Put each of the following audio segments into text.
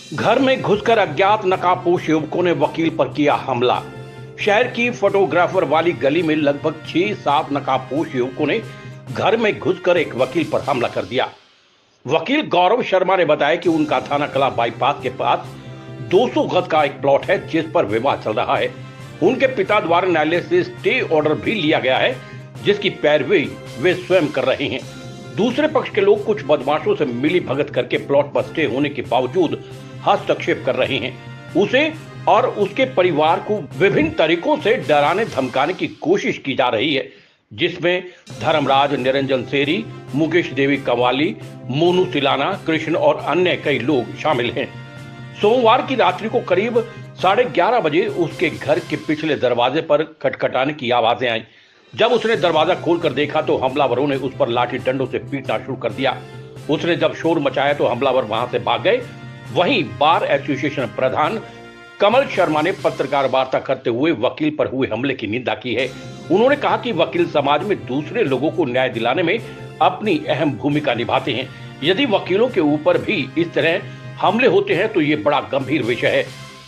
घर में घुसकर अज्ञात नकाबपोश युवकों ने वकील पर किया हमला। शहर की फोटोग्राफर वाली गली में लगभग 6-7 नकाबपोश युवकों ने घर में घुसकर एक वकील पर हमला कर दिया। वकील गौरव शर्मा ने बताया कि उनका थाना कला बाईपास के पास 200 गज का एक प्लॉट है जिस पर विवाद चल रहा है। उनके पिता द्वारा न्यायालय से स्टे ऑर्डर भी लिया गया है जिसकी पैरवी वे स्वयं कर रहे हैं। दूसरे पक्ष के लोग कुछ बदमाशों से मिली भगत करके प्लॉट पर स्टे होने के बावजूद हस्तक्षेप कर रहे हैं। उसे और उसके परिवार को विभिन्न तरीकों से डराने धमकाने की कोशिश की जा रही है, जिसमें धर्मराज, निरंजन सेरी, मुकेश देवी कवाली, मोनू सिलाना, कृष्ण और अन्य कई लोग शामिल हैं। सोमवार की रात्रि को करीब 11:30 बजे उसके घर के पिछले दरवाजे पर खटखटाने की आवाजें आई। जब उसने दरवाजा खोलकर देखा तो हमलावरों ने उस पर लाठी डंडों से पीटना शुरू कर दिया। उसने जब शोर मचाया तो हमलावर वहां से भाग गए। वहीं बार एसोसिएशन प्रधान कमल शर्मा ने पत्रकार वार्ता करते हुए वकील पर हुए हमले की निंदा की है। उन्होंने कहा कि वकील समाज में दूसरे लोगों को न्याय दिलाने में अपनी अहम भूमिका निभाते हैं। यदि वकीलों के ऊपर भी इस तरह हमले होते हैं तो ये बड़ा गंभीर विषय है।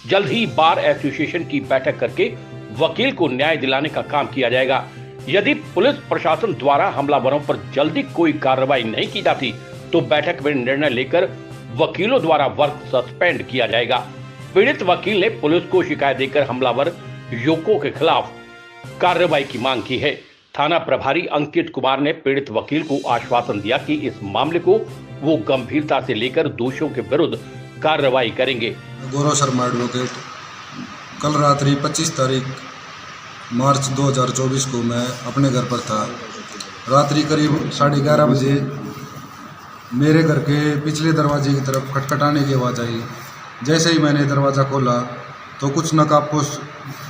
जल्द ही बार एसोसिएशन की बैठक करके वकील को न्याय दिलाने का काम किया जाएगा। यदि पुलिस प्रशासन द्वारा हमलावरों पर जल्दी कोई कार्रवाई नहीं की जाती तो बैठक में निर्णय लेकर वकीलों द्वारा वर्क सस्पेंड किया जाएगा। पीड़ित वकील ने पुलिस को शिकायत देकर हमलावर युवकों के खिलाफ कार्रवाई की मांग की है। थाना प्रभारी अंकित कुमार ने पीड़ित वकील को आश्वासन दिया कि इस मामले को वो गंभीरता से लेकर दोषियों के विरुद्ध कार्रवाई करेंगे। गौरव शर्मा एडवोकेट, कल रात्रि 25 तारीख मार्च 2024 को मैं अपने घर पर था। रात्रि करीब 11:30 बजे मेरे घर के पिछले दरवाजे की तरफ खटखटाने की आवाज़ आई। जैसे ही मैंने दरवाज़ा खोला तो कुछ नकाबपोश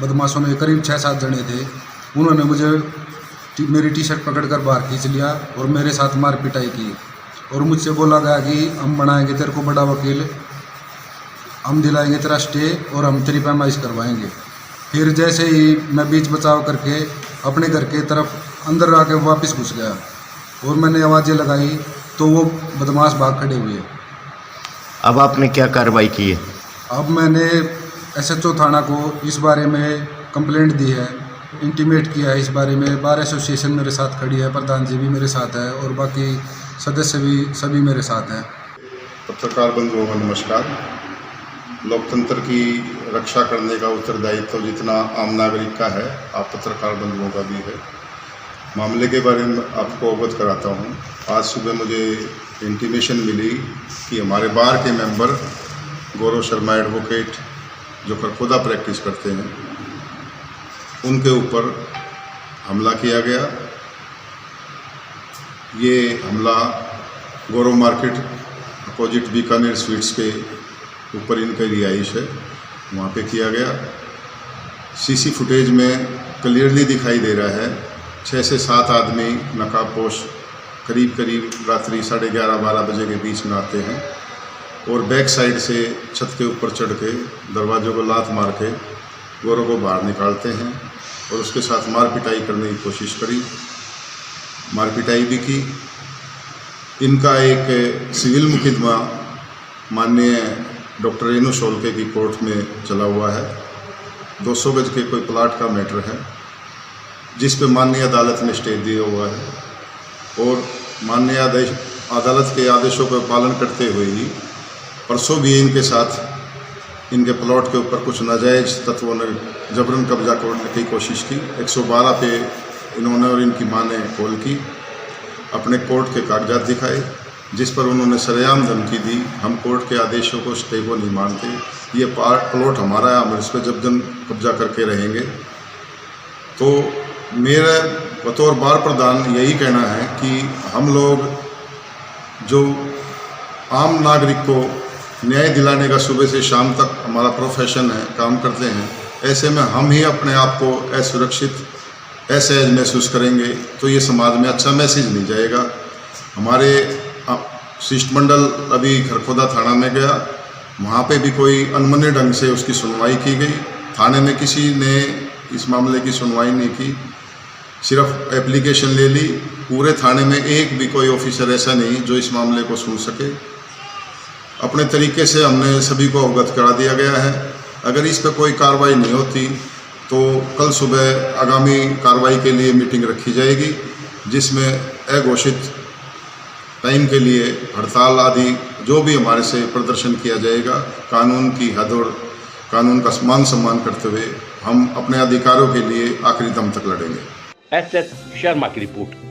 बदमाशों ने, करीब 6-7 जने थे, उन्होंने मुझे मेरी टी शर्ट पकड़कर बाहर खींच लिया और मेरे साथ मार पिटाई की और मुझसे बोला गया कि हम बनाएंगे तेरे को बड़ा वकील, हम दिलाएंगे तेरा स्टे और हम तेरी पैमाइश करवाएंगे। फिर जैसे ही मैं बीच बचाव करके अपने घर के तरफ अंदर आके वापस घुस गया और मैंने आवाज़ें लगाई तो वो बदमाश भाग खड़े हुए। अब आपने क्या कार्रवाई की है? अब मैंने SHO थाना को इस बारे में कंप्लेंट दी है, इंटीमेट किया है इस बारे में। बार एसोसिएशन मेरे साथ खड़ी है, प्रधान जी भी मेरे साथ है और बाकी सदस्य भी सभी मेरे साथ हैं। पत्रकार बंधुओं को नमस्कार। लोकतंत्र की रक्षा करने का उत्तरदायित्व तो जितना आम नागरिक का है, आप पत्रकार बंधुओं का भी है। मामले के बारे में आपको अवगत कराता हूँ। आज सुबह मुझे इंटीमेशन मिली कि हमारे बार के मेंबर गौरव शर्मा एडवोकेट, जो खरखोदा प्रैक्टिस करते हैं, उनके ऊपर हमला किया गया। ये हमला गौरव मार्केट अपोजिट बीकानेर स्वीट्स के ऊपर इनकी रिहाइश है, वहाँ पे किया गया। CC फुटेज में क्लियरली दिखाई दे रहा है 6 से 7 आदमी नकाबपोश करीब रात्रि 11:30-12 बजे के बीच में आते हैं और बैक साइड से छत के ऊपर चढ़ के दरवाजों को लात मार के गौरव को बाहर निकालते हैं और उसके साथ मार पिटाई करने की कोशिश करी, मार पिटाई भी की। इनका एक सिविल मुकदमा माननीय डॉक्टर रेणु शोलके की कोर्ट में चला हुआ है। 200 गज के कोई प्लाट का मैटर है जिस पे माननीय अदालत ने स्टे दिया हुआ है और माननीय अदालत के आदेशों का पालन करते हुए ही परसों भी इनके साथ इनके प्लॉट के ऊपर कुछ नाजायज़ तत्वों ने जबरन कब्जा करने की कोशिश की। 112 पे इन्होंने और इनकी मां ने कॉल की, अपने कोर्ट के कागजात दिखाए जिस पर उन्होंने सरेआम धमकी दी, हम कोर्ट के आदेशों को स्टे को नहीं मानते, ये प्लॉट हमारा है, हम इस पर जबरन कब्जा करके रहेंगे। तो मेरा बतौर बार प्रधान यही कहना है कि हम लोग जो आम नागरिक को न्याय दिलाने का सुबह से शाम तक हमारा प्रोफेशन है, काम करते हैं, ऐसे में हम ही अपने आप को असुरक्षित, असहज महसूस करेंगे तो ये समाज में अच्छा मैसेज नहीं जाएगा। हमारे शिष्टमंडल अभी खरखोदा थाना में गया, वहाँ पे भी कोई अनमने ढंग से उसकी सुनवाई की गई। थाने में किसी ने इस मामले की सुनवाई नहीं की, सिर्फ एप्लीकेशन ले ली। पूरे थाने में एक भी कोई ऑफिसर ऐसा नहीं जो इस मामले को सुन सके। अपने तरीके से हमने सभी को अवगत करा दिया गया है। अगर इस पर कोई कार्रवाई नहीं होती तो कल सुबह आगामी कार्रवाई के लिए मीटिंग रखी जाएगी, जिसमें अघोषित टाइम के लिए हड़ताल आदि जो भी हमारे से प्रदर्शन किया जाएगा, कानून की हद और कानून का मान सम्मान करते हुए हम अपने अधिकारों के लिए आखिरी दम तक लड़ेंगे। SS शर्मा की रिपोर्ट।